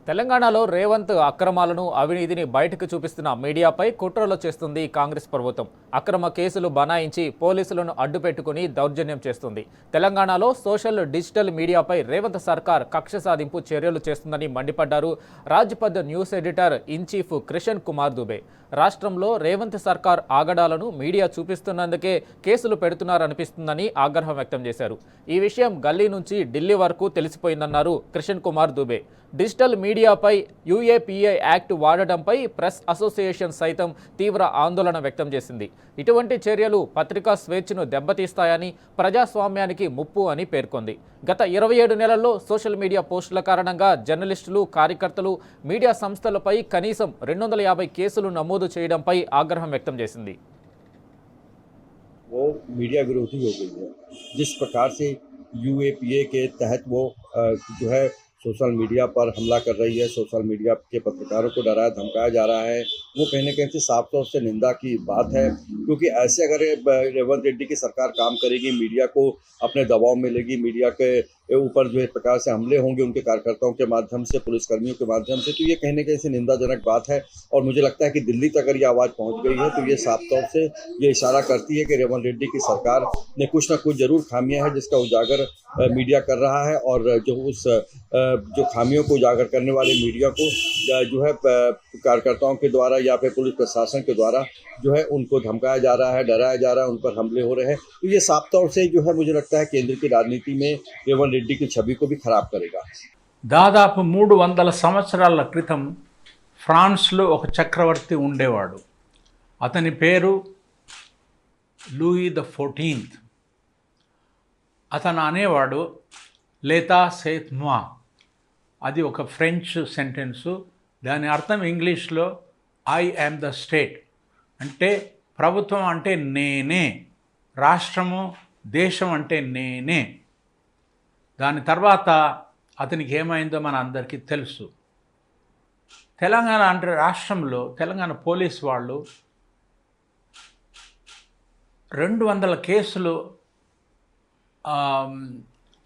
తెలంగాణలో రేవంత్ అక్రమాలను అవినీతిని బయటకు చూపిస్తున్న మీడియాపై కుట్రలు చేస్తుంది కాంగ్రెస్ ప్రభుత్వం. అక్రమ కేసులు బనాయించి పోలీసులను అడ్డుపెట్టుకుని దౌర్జన్యం చేస్తుంది. తెలంగాణలో సోషల్ డిజిటల్ మీడియాపై రేవంత్ సర్కార్ కక్ష సాధింపు చర్యలు చేస్తుందని మండిపడ్డారు Rajpath news editor in chief Krishan Kumar Dubey. రాష్ట్రంలో రేవంత్ సర్కార్ ఆగడాలను మీడియా చూపిస్తున్నందుకే కేసులు పెడుతున్నారనిపిస్తుందని ఆగ్రహం వ్యక్తం చేశారు. ఈ విషయం గల్లీ నుంచి ఢిల్లీ వరకు తెలిసిపోయిందన్నారు కృషన్ కుమార్ దుబే. డిజిటల్ మీడియాపై యూఏపీఏ యాక్ట్ వాడడంపై ప్రెస్ అసోసియేషన్ సైతం తీవ్ర ఆందోళన వ్యక్తం చేసింది. ఇటువంటి చర్యలు పత్రికా స్వేచ్ఛను దెబ్బతీస్తాయని, ప్రజాస్వామ్యానికి ముప్పు అని పేర్కొంది. గత 27 నెలల్లో సోషల్ మీడియా పోస్టుల కారణంగా జర్నలిస్టులు, కార్యకర్తలు, మీడియా సంస్థలపై కనీసం 250 కేసులు నమోదు చేయడంపై ఆగ్రహం వ్యక్తం చేసింది. वो मीडिया विरोधी हो गई है। जिस प्रकार से यूएपीए के तहत वो जो है सोशल मीडिया पर हमला कर रही है, सोशल मीडिया के पत्रकारों को डराया धमकाया जा रहा है, वो कहीं न कहीं से साफ तौर से निंदा की बात है। क्योंकि ऐसे अगर रेवंत रेड्डी की सरकार काम करेगी, मीडिया को अपने दबाव में लेगी, मीडिया के ऊपर जो है प्रकार से हमले होंगे उनके कार्यकर्ताओं के माध्यम से, पुलिसकर्मियों के माध्यम से, तो ये कहीं न कहीं से निंदाजनक बात है। और मुझे लगता है कि दिल्ली तक अगर ये आवाज़ पहुँच गई है तो ये साफ तौर से ये इशारा करती है कि रेवंत रेड्डी की सरकार ने कुछ ना कुछ जरूर खामियां हैं जिसका उजागर मीडिया कर रहा है। और जो खामियों को उजागर करने वाले मीडिया को जो है कार्यकर्ताओं के द्वारा या फिर पुलिस प्रशासन के द्वारा जो है उनको धमकाया जा रहा है, डराया जा रहा है, उन पर हमले हो रहे हैं। तो ये साफ तौर से जो है मुझे लगता है केंद्र की राजनीति में रेवंत रेड्डी की छवि को भी खराब करेगा। దాదాపు 300 సంవత్సరాల క్రితం ఫ్రాన్స్లో ఒక చక్రవర్తి ఉండేవాడు. అతని పేరు లూయి ద 14th. అతను అనేవాడు లేతా సేత్ moi. అది ఒక ఫ్రెంచ్ సెంటెన్సు. దాని అర్థం ఇంగ్లీష్లో ఐ యామ్ ద స్టేట్, అంటే ప్రభుత్వం అంటే నేనే, రాష్ట్రము దేశం అంటే నేనే. దాని తర్వాత అతనికి ఏమైందో మన అందరికీ తెలుసు. తెలంగాణ అంటే రాష్ట్రంలో తెలంగాణ పోలీస్ వాళ్ళు 200 కేసులు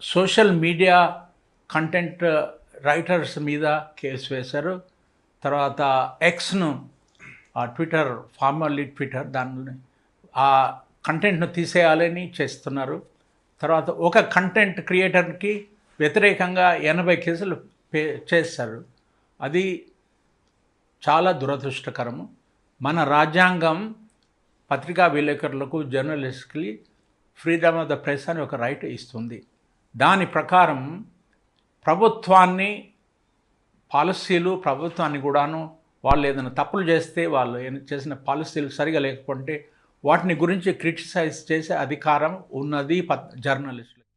సోషల్ మీడియా కంటెంట్ రైటర్స్ మీద కేసు వేశారు. తర్వాత ఎక్స్ను, ట్విట్టర్, ఫార్మర్లీ ట్విట్టర్, దాన్ని ఆ కంటెంట్ను తీసేయాలని చేస్తున్నారు. తర్వాత ఒక కంటెంట్ క్రియేటర్కి వ్యతిరేకంగా 80 కేసులు చేశారు. అది చాలా దురదృష్టకరము. మన రాజ్యాంగం పత్రికా విలేకరులకు, జర్నలిస్ట్కి ఫ్రీడమ్ ఆఫ్ ద ప్రెస్ అని ఒక రైట్ ఇస్తుంది. దాని ప్రకారం ప్రభుత్వాన్ని కూడాను వాళ్ళు ఏదైనా తప్పులు చేస్తే, వాళ్ళు చేసిన పాలసీలు సరిగా లేకపోతే వాటిని గురించి క్రిటిసైజ్ చేసే అధికారం ఉన్నది జర్నలిస్టులు.